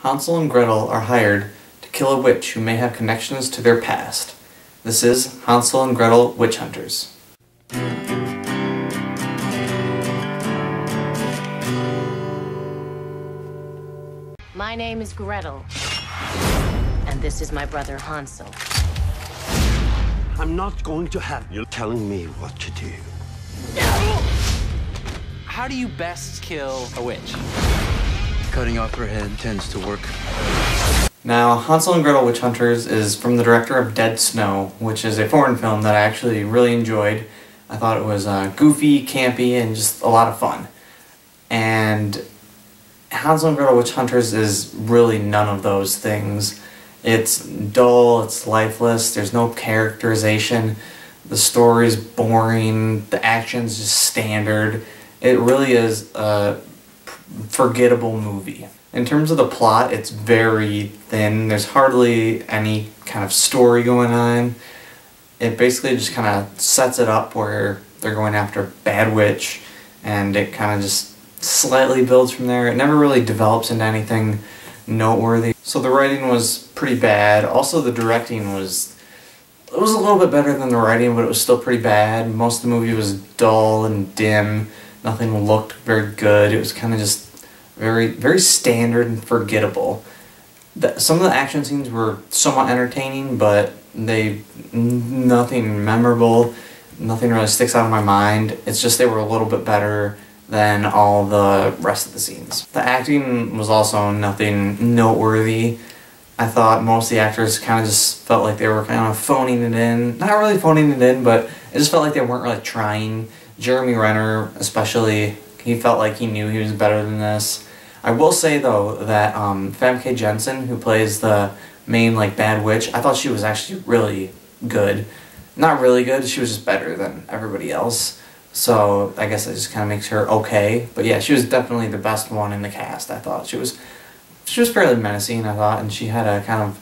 Hansel and Gretel are hired to kill a witch who may have connections to their past. This is Hansel and Gretel Witch Hunters. My name is Gretel, and this is my brother Hansel. I'm not going to have you telling me what to do. How do you best kill a witch? Cutting off her head tends to work. Now, Hansel and Gretel Witch Hunters is from the director of Dead Snow, which is a foreign film that I actually really enjoyed. I thought it was goofy, campy, and just a lot of fun. And Hansel and Gretel Witch Hunters is really none of those things. It's dull, it's lifeless, there's no characterization, the story's boring, the action's just standard. It really is a forgettable movie. In terms of the plot, it's very thin. There's hardly any kind of story going on. It basically just kind of sets it up where they're going after a bad witch, and it kind of just slightly builds from there. It never really develops into anything noteworthy. So the writing was pretty bad. Also the directing was a little bit better than the writing, but it was still pretty bad. Most of the movie was dull and dim. Nothing looked very good. It was kind of just very standard and forgettable. Some of the action scenes were somewhat entertaining, but nothing memorable. Nothing really sticks out of my mind. It's just they were a little bit better than all the rest of the scenes. The acting was also nothing noteworthy. I thought most of the actors kind of just felt like they were kind of phoning it in. Not really phoning it in, but it just felt like they weren't really trying. Renner especially, he felt like he knew he was better than this. I will say though that Famke Janssen, who plays the main bad witch, I thought she was actually really good. Not really good, she was just better than everybody else. So I guess it just kind of makes her okay. But yeah, she was definitely the best one in the cast, I thought. She was fairly menacing, I thought, and she had a kind of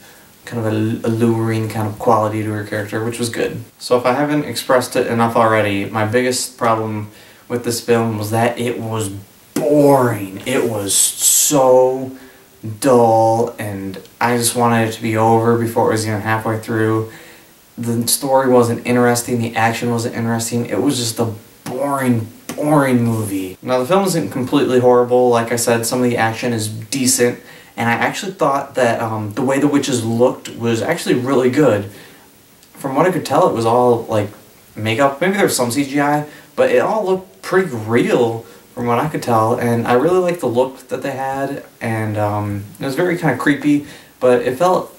alluring kind of quality to her character, which was good. So if I haven't expressed it enough already, my biggest problem with this film was that it was boring. It was so dull, and I just wanted it to be over before it was even halfway through. The story wasn't interesting, the action wasn't interesting, it was just a boring movie. Now the film isn't completely horrible. Like I said, some of the action is decent, and I actually thought that the way the witches looked was actually really good. From what I could tell, it was all makeup. Maybe there was some CGI, but it all looked pretty real from what I could tell, and I really liked the look that they had, and it was very kind of creepy, but it felt,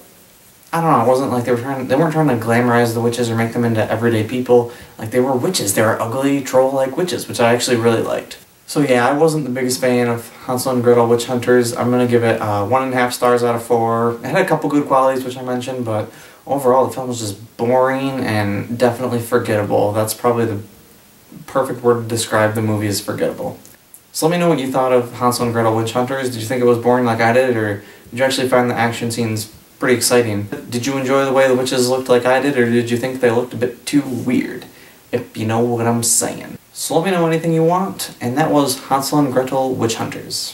I don't know, it wasn't like they weren't trying to glamorize the witches or make them into everyday people. Like, they were witches. They were ugly, troll-like witches, which I actually really liked. So yeah, I wasn't the biggest fan of Hansel and Gretel Witch Hunters. I'm going to give it 1.5 stars out of 4. It had a couple good qualities, which I mentioned, but overall the film was just boring and definitely forgettable. That's probably the perfect word to describe the movie as forgettable. So let me know what you thought of Hansel and Gretel Witch Hunters. Did you think it was boring like I did, or did you actually find the action scenes pretty exciting? Did you enjoy the way the witches looked like I did, or did you think they looked a bit too weird? If you know what I'm saying. So let me know anything you want, and that was Hansel and Gretel Witch Hunters.